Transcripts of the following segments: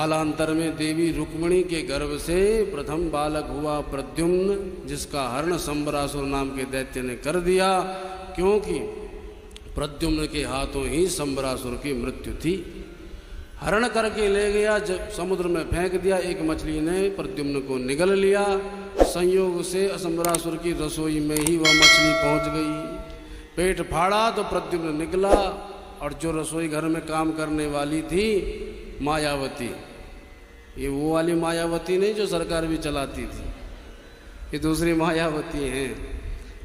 कालांतर में देवी रुक्मिणी के गर्भ से प्रथम बालक हुआ प्रद्युम्न, जिसका हरण संबरासुर नाम के दैत्य ने कर दिया, क्योंकि प्रद्युम्न के हाथों ही संबरासुर की मृत्यु थी। हरण करके ले गया, जब समुद्र में फेंक दिया, एक मछली ने प्रद्युम्न को निगल लिया। संयोग से संबरासुर की रसोई में ही वह मछली पहुंच गई। पेट फाड़ा तो प्रद्युम्न निकला, और जो रसोई घर में काम करने वाली थी मायावती, ये वो वाली मायावती नहीं जो सरकार भी चलाती थी, ये दूसरी मायावती हैं।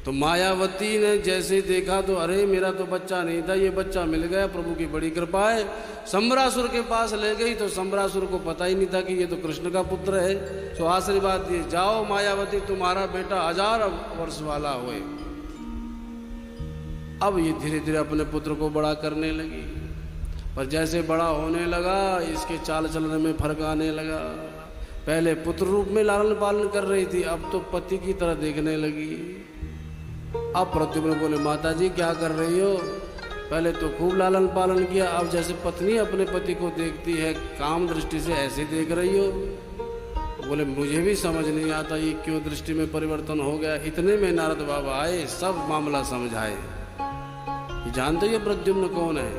तो मायावती ने जैसे ही देखा तो अरे मेरा तो बच्चा नहीं था, ये बच्चा मिल गया, प्रभु की बड़ी कृपा है। संबरासुर के पास ले गई तो संबरासुर को पता ही नहीं था कि ये तो कृष्ण का पुत्र है। तो आशीर्वाद दिए, जाओ मायावती, तुम्हारा बेटा 1000 वर्ष वाला होए। अब ये धीरे धीरे अपने पुत्र को बड़ा करने लगी, पर जैसे बड़ा होने लगा इसके चाल चलन में फर्क आने लगा। पहले पुत्र रूप में लालन पालन कर रही थी, अब तो पति की तरह देखने लगी। अब प्रद्युम्न बोले, माता जी क्या कर रही हो? पहले तो खूब लालन पालन किया, अब जैसे पत्नी अपने पति को देखती है काम दृष्टि से, ऐसे देख रही हो। बोले, मुझे भी समझ नहीं आता ये क्यों दृष्टि में परिवर्तन हो गया। इतने में नारद बाबा आए, सब मामला समझाए। जानते हो ये प्रद्युम्न कौन है?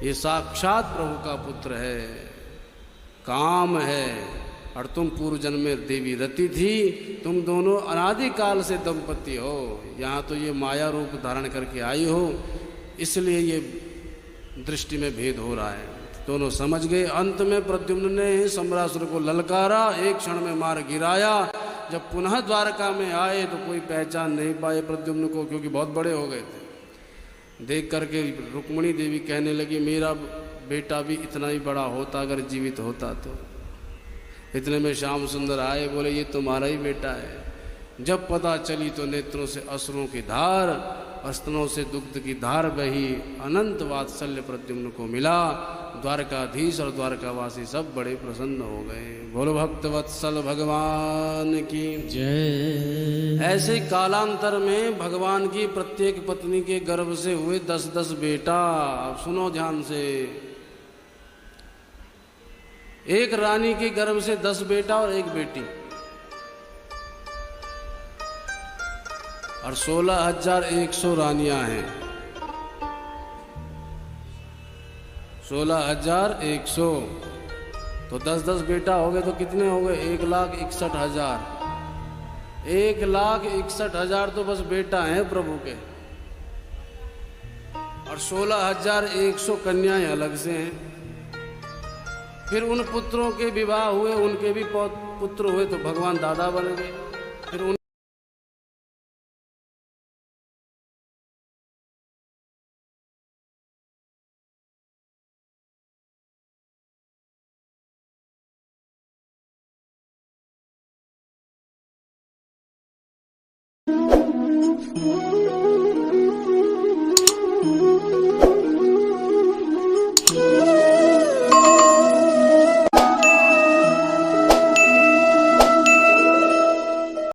ये साक्षात प्रभु का पुत्र है, काम है। और तुम पूर्व जन्म में देवी रति थी, तुम दोनों अनादिकाल से दंपति हो। यहाँ तो ये माया रूप धारण करके आई हो, इसलिए ये दृष्टि में भेद हो रहा है। दोनों समझ गए। अंत में प्रद्युम्न ने संबरासुर को ललकारा, एक क्षण में मार गिराया। जब पुनः द्वारका में आए तो कोई पहचान नहीं पाए प्रद्युम्न को, क्योंकि बहुत बड़े हो गए थे। देख करके रुक्मिणी देवी कहने लगी, मेरा बेटा भी इतना ही बड़ा होता अगर जीवित होता तो। इतने में श्याम सुंदर आए, बोले ये तुम्हारा ही बेटा है। जब पता चली तो नेत्रों से अश्रुओं की धार, स्तनों से दुग्ध की धार बही। अनंत वात्सल्य प्रद्युम्न को मिला। द्वारकाधीश और द्वारकावासी सब बड़े प्रसन्न हो गए। बोलो भक्त वत्सल भगवान की जय। ऐसे कालांतर में भगवान की प्रत्येक पत्नी के गर्भ से हुए 10-10 बेटा। अब सुनो ध्यान से। एक रानी के गर्भ से 10 बेटा और 1 बेटी, और 16,100 रानियां हैं। 16,100 तो 10-10 बेटा हो गए तो कितने हो गए? 1,61,000। 1,61,000 तो बस बेटा हैं प्रभु के, और 16,100 कन्याएं अलग से हैं। फिर उन पुत्रों के विवाह हुए, उनके भी पुत्र हुए तो भगवान दादा बन गए। फिर उन जय।